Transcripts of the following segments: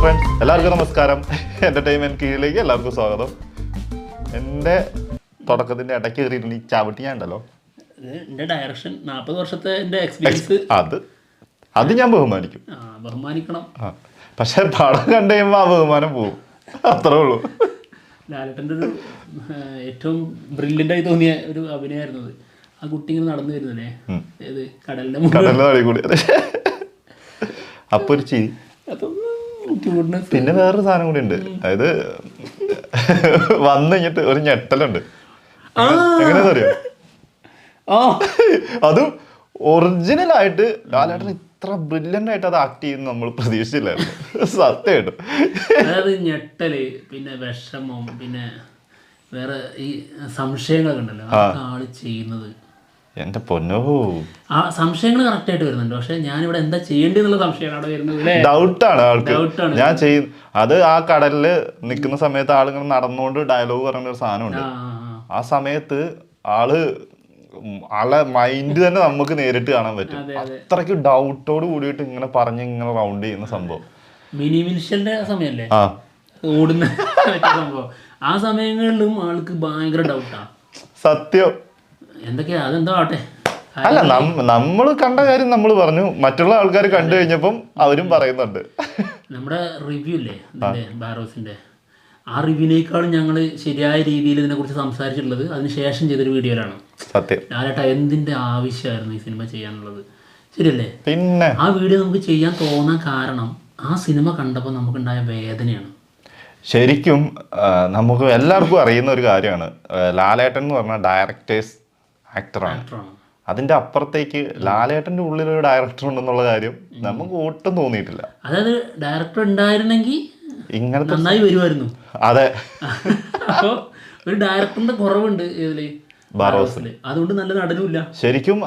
Friends, എല്ലാവർക്കും നമസ്കാരം. Entertainment കീഴിലേക്ക് എല്ലാവർക്കും സ്വാഗതം. എൻ്റെ തുടക്കത്തിന്റെ ഇടയ്ക്ക് കയറിയിട്ട് ഈ ചവിട്ടി ഞാൻ ഉണ്ടല്ലോ, എൻ്റെ ഡയറക്ഷൻ 40 വർഷത്തെ എൻ്റെ എക്സ്പീരിയൻസ് അത് ഞാൻ ബഹുമാനിക്കണം. പക്ഷെ പടം കണ്ടു കഴിയുമ്പോൾ ആ ബഹുമാനം പോവും, അത്രേ ഉള്ളൂ. ലാലേട്ടൻ്റെ ഒരു ഏറ്റവും ബ്രില്യൻ്റ് ആയി തോന്നിയ ഒരു അഭിനയമായിരുന്നു അത്. ആ കുട്ടി ഇങ്ങനെ നടന്നു വരുന്നല്ലേ, ഏത് കടലിന്റെ നടി കൂടി. അപ്പൊ ഒരു ചിരി. പിന്നെ വേറൊരു സാധനം കൂടി ഉണ്ട്, അതായത് വന്നു കഴിഞ്ഞിട്ട് ഒരു ഞെട്ടലുണ്ട്. എങ്ങനെയാ അറിയോ? അതും ഒറിജിനൽ ആയിട്ട് ലാലേട്ടൻ ഇത്ര ബ്രില്യൻ്റ് ആയിട്ട് അത് ആക്ട് ചെയ്യുന്ന നമ്മൾ പ്രതീക്ഷിച്ചില്ലായിരുന്നു, സത്യമായിട്ടും. അതായത് ഞെട്ടല്, പിന്നെ വിഷമം, പിന്നെ വേറെ ഈ സംശയങ്ങളൊക്കെ ഉണ്ടല്ലോ, ആള് ചെയ്യുന്നത്. എന്റെ പൊന്നോ, ആ സംശയങ്ങൾ കറക്റ്റ് ആയിട്ട് വരുന്നുണ്ട്. പക്ഷെ ഞാനിവിടെ എന്താ ചെയ്യേണ്ടതെന്നുള്ള സംശയമാണ് അവിടെ വരുന്നത്. ഡൗട്ടാണ് ആൾക്ക്. ഞാൻ ചെയ്യും അത് ആ കടലില് നിൽക്കുന്ന സമയത്ത് ആളിങ്ങനെ നടന്നുകൊണ്ട് ഡയലോഗ് പറയുന്ന ഒരു സാധനമുണ്ട്. ആ സമയത്ത് ആളെ മൈൻഡ് തന്നെ നമുക്ക് നേരിട്ട് കാണാൻ പറ്റും. അത്രയ്ക്ക് ഡൗട്ടോട് കൂടിയിട്ട് ഇങ്ങനെ പറഞ്ഞ് ഇങ്ങനെ റൗണ്ട് ചെയ്യുന്ന സംഭവം. മിനി മിനിഷന്റെ സമയല്ലേ ഓടുന്ന സംഭവം, ആ സമയങ്ങളിലും ആൾക്ക് ഭയങ്കര ഡൗട്ടാ. സത്യം. എന്തൊക്കെയാ അതെന്തോ ആട്ടെ. അല്ല, നമ്മൾ കണ്ട കാര്യം നമ്മൾ പറഞ്ഞു, മറ്റുള്ള ആൾക്കാർ കണ്ടു കഴിഞ്ഞപ്പം അവരും പറയുന്നുണ്ട്. നമ്മുടെ റിവ്യൂ ഇല്ലേ ബാരോസിന്റെ, ആ റിവ്യൂവിനേക്കാളും ഞങ്ങൾ ശരിയായ രീതിയിൽ ഇതിനെക്കുറിച്ച് സംസാരിച്ചിട്ടുള്ളത് അതിനുശേഷം ചെയ്തൊരു വീഡിയോയിലാണ്. സത്യം. ലാലേട്ടാ എന്തിന്റെ ആവശ്യമായിരുന്നു ഈ സിനിമ ചെയ്യാനുള്ളത്, ശരിയല്ലേ? പിന്നെ ആ വീഡിയോ നമുക്ക് ചെയ്യാൻ തോന്നാൻ കാരണം ആ സിനിമ കണ്ടപ്പോൾ നമുക്കുണ്ടായ വേദനയാണ്. ശരിക്കും നമുക്ക് എല്ലാവർക്കും അറിയുന്ന ഒരു കാര്യമാണ്, ലാലേട്ടൻ എന്ന് പറഞ്ഞാൽ ഡയറക്ടേഴ്സ് ആക്ടറാണ്. അതിന്റെ അപ്പുറത്തേക്ക് ലാലേട്ടന്റെ ഉള്ളിൽ ഒരു ഡയറക്ടർ ഉണ്ടെന്നുള്ള കാര്യം നമുക്ക് ഒട്ടും തോന്നിയിട്ടില്ല. അതായത് ഡയറക്ടർ ഉണ്ടായിരുന്നെങ്കിൽ ഇങ്ങനത്തെ നന്നായി വരുമായിരുന്നു. അതെ. അപ്പൊ ഒരു ഡയറക്ടറിന്റെ കുറവുണ്ട് ഇതില്, ബാറോസിൽ. അതുകൊണ്ട് നല്ല നടനുമില്ല. ശരിക്കും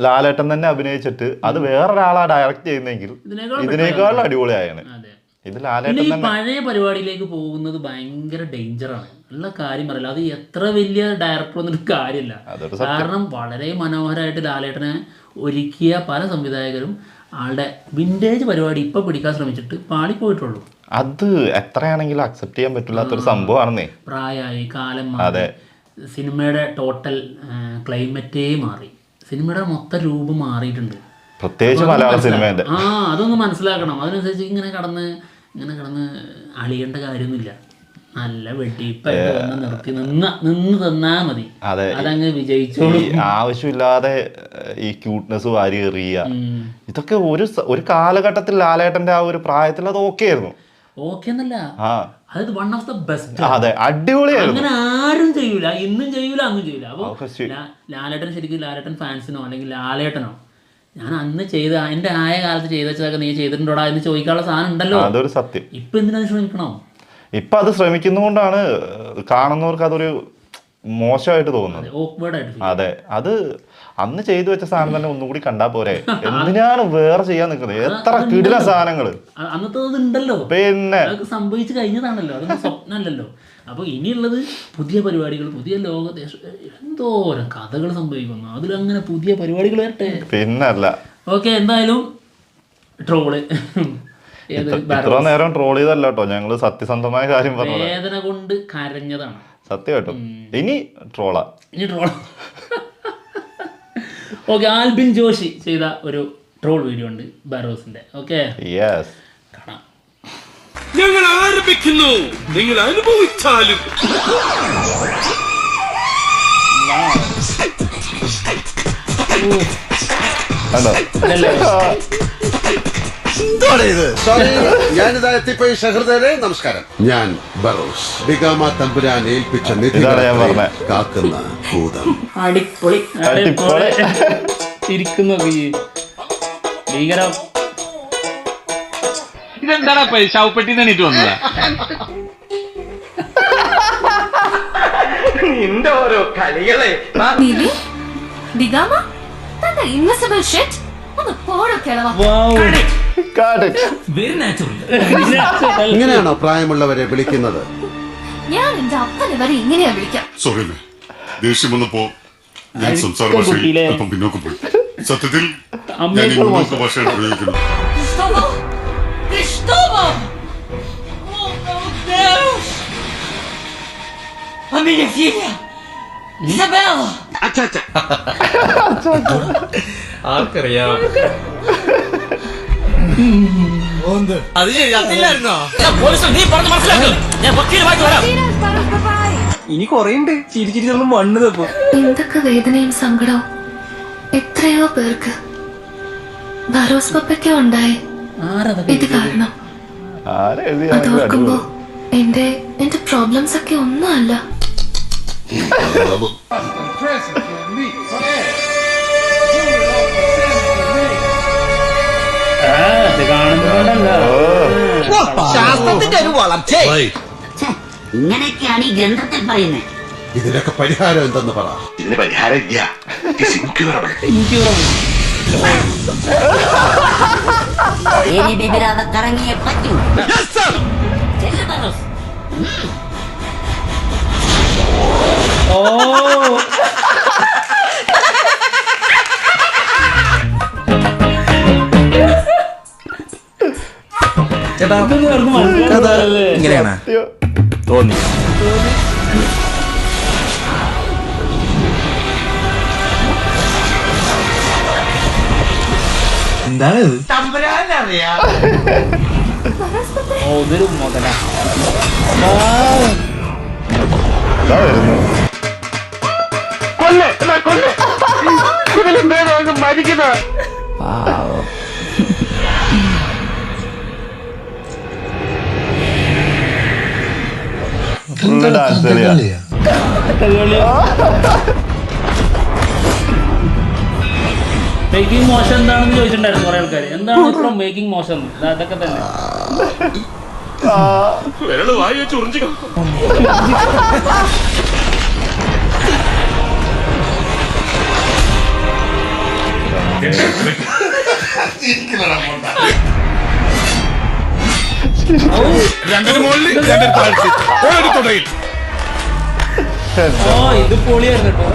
ലാലേട്ടൻ തന്നെ അഭിനയിച്ചിട്ട് അത് വേറൊരാളാ ഡയറക്ട് ചെയ്യുന്നെങ്കിൽ ഇതിനേക്കാളും അടിപൊളിയായാണ്. പിന്നെ ഈ പഴയ പരിപാടിയിലേക്ക് പോകുന്നത് ഭയങ്കര ഡേഞ്ചറാണ്. ഉള്ള കാര്യം പറയില്ല, അത് എത്ര വലിയ ഡയറക്ടർ വന്നിട്ട് കാര്യമില്ല. കാരണം വളരെ മനോഹരമായിട്ട് ലാലേട്ടനെ ഒരുക്കിയ പല സംവിധായകരും ആളുടെ വിന്റേജ് പരിപാടി ഇപ്പൊ പിടിക്കാൻ ശ്രമിച്ചിട്ട് പാളിപ്പോയിട്ടുള്ളൂ. അത് എത്രയാണെങ്കിലും അക്സെപ്റ്റ് ചെയ്യാൻ പറ്റില്ലാത്തൊരു സംഭവമാണെന്നേ. പ്രായമായി, കാലം മാറി, സിനിമയുടെ ടോട്ടൽ ക്ലൈമറ്റേ മാറി, സിനിമയുടെ മൊത്തം രൂപം മാറിയിട്ടുണ്ട്, പ്രത്യേകിച്ച് മലയാള സിനിമേന്റെ. അതൊന്ന് മനസ്സിലാക്കണം. അതിനനുസരിച്ച് ഇങ്ങനെ കടന്ന് അളിയേണ്ട കാര്യമൊന്നുമില്ല. നല്ല വെട്ടിപ്പായിട്ട് നിർത്തി നിന്ന് തന്നാ മതി, അതങ്ങ് വിജയിച്ചോളൂ. ആവശ്യമില്ലാതെ ഈ ക്യൂട്ട്നെസ് വാരി എറിയ, ഇതൊക്കെ ഒരു കാലഘട്ടത്തിൽ ലാലേട്ടന്റെ ആ ഒരു പ്രായത്തിൽ അത് ഓക്കെ ആയിരുന്നു. ഓക്കെ എന്നല്ല, അതായത് വൺ ഓഫ് ദ ബെസ്റ്റ്. അതെ, അടിപൊളിയായിരുന്നു. അങ്ങനെ ആരും ചെയ്യൂല, ഇന്നും ചെയ്യൂല, അന്നും ചെയ്യൂല. അപ്പൊ ലാലേട്ടൻ ശരിക്കും ലാലേട്ടൻ ഫാൻസിനോ അല്ലെങ്കിൽ ലാലേട്ടനോ ഞാൻ അന്ന് ചെയ്ത എന്റെ ആയ കാലത്ത് ചെയ്ത വെച്ചതൊക്കെ നീ ചെയ്തിട്ടുണ്ടോടാ എന്ന് ചോദിക്കാനുള്ള സാധനം ഉണ്ടല്ലോ. അതൊരു സത്യം. ഇപ്പൊ എന്തിനാ ശ്രമിക്കണോ? ഇപ്പൊ അത് ശ്രമിക്കുന്നതുകൊണ്ടാണ് കാണുന്നവർക്ക് അതൊരു മോശമായിട്ട് തോന്നുന്നത്. അതെ, അത് അന്ന് ചെയ്തു വെച്ച സാധനം തന്നെ ഒന്നുകൂടി കണ്ടാ പോരെ, എന്തിനാണ് വേറെ ചെയ്യാൻ നിൽക്കുന്നത്? എത്ര കിടില സാധനങ്ങള് അന്നത്തെ ഉണ്ടല്ലോ, പിന്നെ സംഭവിച്ചു കഴിഞ്ഞതാണല്ലോ, അതൊന്നും സ്വപ്നമല്ലല്ലോ. അപ്പൊ ഇനിയുള്ളത് പുതിയ പരിപാടികൾ, പുതിയ ലോകദേശം, എന്തോരം കഥകൾ സംഭവിക്കുന്നു, അതിലങ്ങനെ പുതിയ പരിപാടികൾ വരട്ടെ. പിന്നല്ല. ഓക്കെ, എന്തായാലും ട്രോള് ഇത്ര നേരം ട്രോൾ ചെയ്തല്ല കേട്ടോ, ഞങ്ങള് സത്യസന്ധമായ കാര്യം പറഞ്ഞു, വേദന കൊണ്ട് കരഞ്ഞതാണ് സത്യമായിട്ടും. ഇനി ട്രോളാ. ഓക്കെ, ആൽബിൻ ജോഷി ചെയ്ത ഒരു ട്രോൾ വീഡിയോ ഉണ്ട് ബാരോസിന്റെ. ഓക്കെ, കാണാം. ഞങ്ങൾ ആരംഭിക്കുന്നു, നിങ്ങൾ അനുഭവിച്ചാലും. ഞാനിതാ എത്തിപ്പോയി. സഹൃദയരെ നമസ്കാരം. ഞാൻ ബറോസ്, ബിഗാമ തമ്പുരാൻ ഏൽപ്പിച്ച നിധി കാക്കുന്ന ഭൂതം. അടിപൊളി ഇരിക്കുന്നു. ഭീകരം. ഇതെന്താടാ ശവപ്പെട്ടി തന്നിട്ട് വന്നതാ? നിന്റെ ഓരോ കളികളെ. ഇങ്ങനെയാണോ പ്രായമുള്ളവരെ വിളിക്കുന്നത്? ഞാൻ എന്റെ അപ്പനെ വരെ ഇങ്ങനെയാ വിളിക്കാം. ദേഷ്യം വന്നപ്പോ ഞാൻ സംസാര ഭാഷയിൽ അല്പം പിന്നോക്കം പോയി. സത്യത്തിൽ ഞാൻ ഈ മുന്നോക്ക ഭാഷയാണ് ഉപയോഗിക്കുന്നത്. ആർക്കറിയാം അത് ശരിയാത്തില്ലായിരുന്നോ ഇനി കൊറേണ്ട് ചിരിച്ചിരിച്ചൊന്നും മണ്ണ് തപ്പോ എന്തൊക്കെ വേദനയും സങ്കടവും എത്രയോ പേർക്ക് ബറോസ് പപ്പയ്ക്കും ഉണ്ടായി. ഇത് കാരണം അതോർക്കുമ്പോ എന്റെ പ്രോബ്ലംസ് ഒക്കെ ഒന്നും അല്ല. ശാസ്ത്രത്തിന്റെ ഒരു വളർച്ച ഇങ്ങനെയൊക്കെയാണ് ഈ ഗ്രന്ഥത്തിൽ പറയുന്നത്. ഇതിനൊക്കെ പരിഹാരം എന്തെന്ന് പറ. ഇതിന് പരിഹാരം ഇല്ല. ഇനി ബിബിരാതെ കറങ്ങിയേ പറ്റൂ. ചെല്ലു ബറോസ്. ഇങ്ങനെയാണ് തോന്നി. എന്താണ് ഇതൊരു മുതലാ. ഡാൻസ് കളിയാ. മേക്കിംഗ് മോശം എന്താണെന്ന് ചോദിച്ചിട്ടുണ്ടായിരുന്നു കുറെ ആൾക്കാർ. എന്താണ് ഇത്ര മേക്കിംഗ് മോശം? അതൊക്കെ തന്നെ. വിരള് വായി വെച്ച് ഉറിഞ്ചു രണ്ടിന് മുകളിൽ രണ്ടിന് താഴ്ത്തി ഒരു തുടയിൽ. ഇത് പൊളിയായിരുന്നു കേട്ടോ.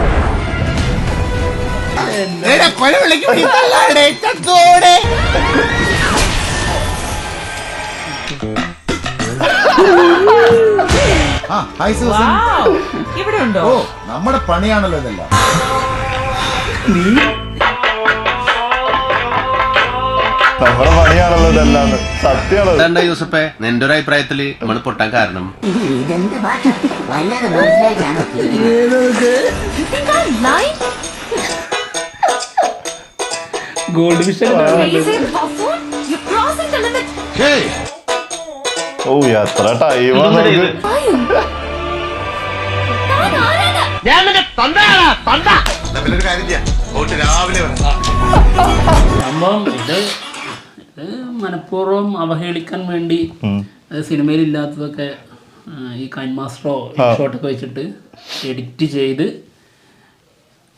ഇവിടെ ഉണ്ടോ? ഓ, നമ്മുടെ പണിയാണല്ലോ ഇതെല്ലാം. നമ്മുടെ പണിയാണല്ലോ ഇതെല്ലാം. സത്യമാണ്. യൂസഫേ, നിന്റെ ഒരു അഭിപ്രായത്തില് നമ്മൾ പൊട്ടാൻ കാരണം ഇതെന്ത് ഭാഷ വല്ലാതെ മനസ്സിലായിട്ടാണ്. ഗോൾഡ് ഫിഷ് ഓ എത്ര ടൈമാണ്. സംഭവം ഇത് മനഃപൂർവ്വം അവഹേളിക്കാൻ വേണ്ടി സിനിമയിൽ ഇല്ലാത്തതൊക്കെ ഈ കൈൻ മാസ്റ്ററോ ഷോട്ടൊക്കെ വെച്ചിട്ട് എഡിറ്റ് ചെയ്ത്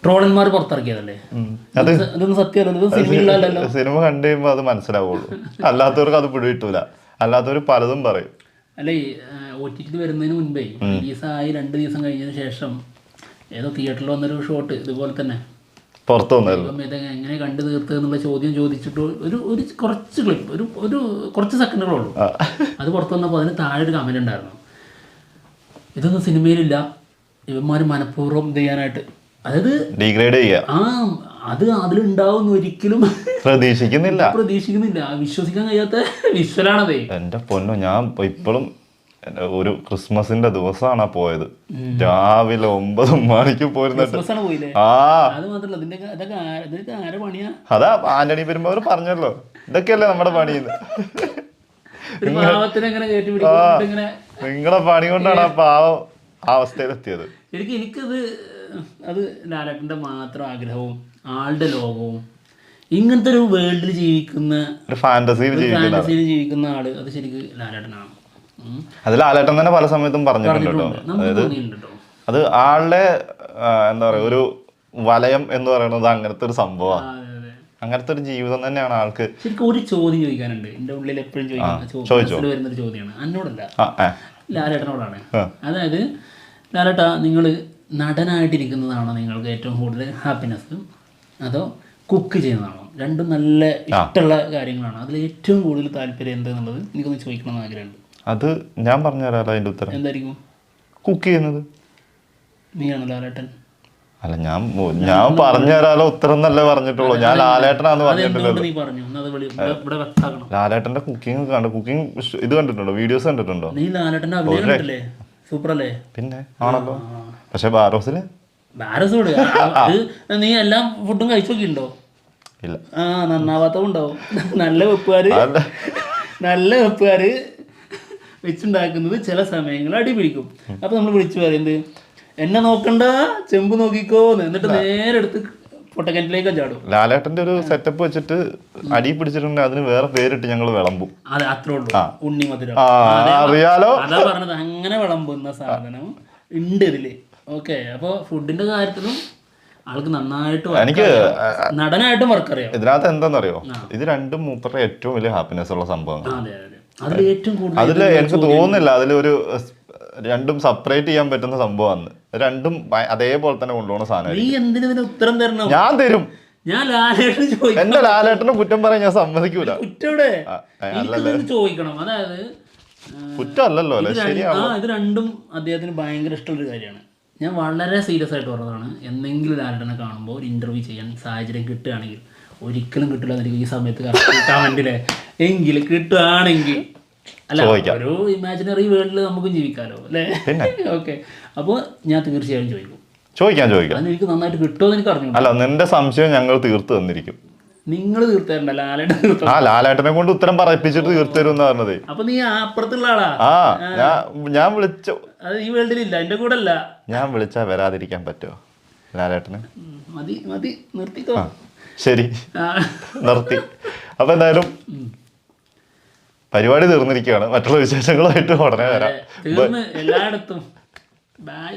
ട്രോളന്മാർ പുറത്തിറക്കിയതല്ലേ. അതൊന്നും സത്യമല്ലോ. സിനിമയിലല്ലോ. സിനിമ കണ്ടു കഴിയുമ്പോ അത് മനസ്സിലാവുള്ളൂ. അല്ലാത്തവർക്ക് അത് പിടികിട്ടൂല. അല്ലാത്തവർ പലതും പറയും. അല്ലേ, OTT വരുന്നതിന് മുൻപേ റിലീസായി 2 ദിവസം കഴിഞ്ഞതിന് ശേഷം ഏതോ തിയേറ്ററിൽ വന്നൊരു ഷോട്ട് ഇതുപോലെ തന്നെ പുറത്തു വന്നായിരുന്നു. ഇതൊക്കെ എങ്ങനെ കണ്ടു തീർത്തത് എന്നുള്ള ചോദ്യം ചോദിച്ചിട്ട് ഒരു കുറച്ച് ക്ലിപ്പ്, ഒരു കുറച്ച് സെക്കൻഡുകളുള്ളൂ. അത് പുറത്തു വന്നപ്പോൾ അതിന് താഴെ ഒരു കമന്റ് ഉണ്ടായിരുന്നു, ഇതൊന്നും സിനിമയിലില്ല, ഇവന്മാർ മനഃപൂർവ്വം ചെയ്യാനായിട്ട്, അതായത് ഡിഗ്രേഡ് ചെയ്യുക. അത് അതിലുണ്ടാവുന്ന ഒരിക്കലും പ്രതീക്ഷിക്കുന്നില്ല. വിശ്വസിക്കാൻ കഴിയാത്ത വിഷ്വലാണതേ. എന്റെ പൊന്നോ, ഞാൻ ഇപ്പോഴും ഒരു ക്രിസ്മസിന്റെ ദിവസമാണ് പോയത്. രാവിലെ 9 മണിക്ക് പോയിരുന്നിട്ട്. അതാ ആന്റണി പെരുമ്പാവൂർ പറഞ്ഞല്ലോ, ഇതൊക്കെയല്ലേ നമ്മുടെ പണിന്ന്. നിങ്ങളെ പണി കൊണ്ടാണ് ആ പാവം ആ അവസ്ഥയിലെത്തിയത്. അത് ലാലേട്ടൻ്റെ മാത്രം ആഗ്രഹവും ആളുടെ ലോകവും ഇങ്ങനത്തെ ഒരു വേൾഡിൽ ജീവിക്കുന്ന, ഫാന്റസിയിൽ ജീവിക്കുന്ന ആള് അത് ശരിക്കും ലാലേട്ടനാണ്. അത് ലാലേട്ടൻ തന്നെ പല സമയത്തും പറഞ്ഞിട്ടുണ്ട് കേട്ടോ. അതായത് അത് ആളുടെ എന്താ പറയാ, ഒരു വലയം എന്ന് പറയുന്നത് അങ്ങനത്തെ ഒരു സംഭവമാണ്. അങ്ങനത്തെ ഒരു ജീവിതം തന്നെയാണ് ആൾക്ക്. ശരിക്കും ഒരു ചോദ്യം ചോദിക്കാനുണ്ട് എൻ്റെ ഉള്ളിൽ, എപ്പോഴും വരുന്നൊരു ചോദ്യമാണ്. എന്നോടല്ല, ലാലേട്ടനോടാണ്. അതായത് ലാലേട്ട, നിങ്ങൾ നടനായിട്ടിരിക്കുന്നതാണോ നിങ്ങൾക്ക് ഏറ്റവും കൂടുതൽ ഹാപ്പിനെസ്, അതോ കുക്ക് ചെയ്യുന്നതാണോ? രണ്ടും നല്ല ഇഷ്ടമുള്ള കാര്യങ്ങളാണ്. അതിൽ ഏറ്റവും കൂടുതൽ താല്പര്യം എന്താണെന്നുള്ളത് എനിക്കൊന്ന് ചോദിക്കണമെന്ന് ആഗ്രഹമുണ്ട്. അത് ഞാൻ പറഞ്ഞുതരാമല്ലോ അതിൻ്റെ ഉത്തരം. എന്തായിരിക്കും? കുക്ക് ചെയ്യുന്നത്. നീയാണോ ലാലേട്ടൻ? അല്ല ഞാൻ പറഞ്ഞു തരാലോ ഉത്തരം എന്നല്ലേ പറഞ്ഞിട്ടുള്ളൂ. ഞാൻ ലാലേട്ടനാന്ന് പറഞ്ഞിട്ടില്ലല്ലോ. നീ പറഞ്ഞു ഇവിടെ വ്യക്തമാക്കണം. ലാലേട്ടന്റെ കുക്കിംഗ് കണ്ടു. കുക്കിംഗ് ഇത് കണ്ടിട്ടുണ്ടോ? വീഡിയോസ് കണ്ടിട്ടുണ്ടോ? നീ ലാലേട്ടന്റെ അഭിനയം കണ്ടിട്ടില്ലേ? സൂപ്പർ അല്ലേ? പിന്നെ ആണല്ലോ. പക്ഷെ ബാരോസില് നീ എല്ലാ ഫുഡും കഴിച്ചു നോക്കിയിട്ടുണ്ടോ? ഇല്ല. നന്നാവാത്തതും ഉണ്ടാവും. നല്ല വെപ്പുകാര് വെച്ചുണ്ടാക്കുന്നത് ചില സമയങ്ങളിൽ അടിപിടിക്കും. അപ്പൊ നമ്മൾ വിളിച്ചു പറയുന്നത് എന്നെ നോക്കണ്ട, ചെമ്പ് നോക്കിക്കോന്ന്, എന്നിട്ട് നേരെ എടുത്ത് പൊട്ടക്കിണറ്റിലേക്ക് ചാടും. ലാലേട്ടന്റെ ഒരു സെറ്റപ്പ് വെച്ചിട്ട് അടി പിടിച്ചിട്ടുണ്ടെങ്കിൽ അതിന് വേറെ പേരിട്ട് ഞങ്ങൾ വിളമ്പും. അതെ, അത്രേ ഉള്ളൂ. ഉണ്ണിമധുരം അറിയാലോ. അതാ പറഞ്ഞത്, അങ്ങനെ വിളമ്പുന്ന സാധനം ഉണ്ട് ഇതില്. ഓക്കെ, അപ്പൊ ഫുഡിന്റെ കാര്യത്തിലും ആൾക്ക് നന്നായിട്ട് എനിക്ക് നടനായിട്ടും വർക്ക് അറിയാം. ഇതിനകത്ത് എന്താണെന്നറിയോ, ഇത് രണ്ടും മൂപ്പരുടെ ഏറ്റവും വലിയ ഹാപ്പിനെസ് ഉള്ള സംഭവം. അതില് എനിക്ക് തോന്നുന്നില്ല അതിലൊരു രണ്ടും സെപ്പറേറ്റ് ചെയ്യാൻ പറ്റുന്ന സംഭവമാണ്. രണ്ടും അതേപോലെ തന്നെ കൊണ്ടുപോകുന്ന സാധനം. ഉത്തരം തരണം. ഞാൻ തരും. ഞാൻ ലാലേട്ടന് ചോദിക്കും. എന്റെ ലാലേട്ടനെ കുറ്റം പറയാൻ ഞാൻ സമ്മതിക്കൂല. ചോദിക്കണം. അതായത് കുറ്റമല്ലല്ലോ അല്ലെ? ശരിയാണ്. ഇത് രണ്ടും അദ്ദേഹത്തിന് ഭയങ്കര ഇഷ്ടമുള്ളൊരു കാര്യമാണ്. ഞാൻ വളരെ സീരിയസ് ആയിട്ട് പറഞ്ഞതാണ്. എന്തെങ്കിലും ലാലേട്ടനെ കാണുമ്പോൾ ഒരു ഇന്റർവ്യൂ ചെയ്യാൻ സാഹചര്യം കിട്ടുകയാണെങ്കിൽ, ഒരിക്കലും കിട്ടില്ല എനിക്ക് ഈ സമയത്ത് കമന്റിലെ എങ്കിലും കിട്ടുകയാണെങ്കിൽ, അല്ല ഒരു ഇമാജിനറി വേൾഡിൽ നമുക്കും ജീവിക്കാലോ അല്ലേ? ഓക്കെ, അപ്പോൾ ഞാൻ തീർച്ചയായും ചോദിക്കാം. അതിന് എനിക്ക് നന്നായിട്ട് കിട്ടുമോ എന്ന് എനിക്ക് അറിഞ്ഞു. അല്ല, നിന്റെ സംശയം ഞങ്ങൾ തീർത്ത് തന്നിരിക്കും. നിങ്ങൾ തീർത്തരണ്ട, ലാലേട്ടൻ തീർത്ത. ലാലേട്ടനെ കൊണ്ട് ഉത്തരം പറയിപ്പിച്ചിട്ട് തീർത്തു തരും എന്ന് പറഞ്ഞത്. അപ്പൊ നീ അപ്പുറത്തുള്ള ആളാ? ഞാൻ വിളിച്ചു. അത് ഈ വേൾഡിലില്ല, എന്റെ കൂടെ അല്ല. ഞാൻ വിളിച്ചാ വരാതിരിക്കാൻ പറ്റുമോ ലാലേട്ടന്? മതി നിർത്തിക്കോ. ശരി, നിർത്തി. അപ്പൊ എന്തായാലും പരിപാടി തീർന്നിരിക്കുകയാണ്. മറ്റുള്ള വിശേഷങ്ങളുമായിട്ട് ഉടനെ വരാം. എല്ലായിടത്തും ബൈ.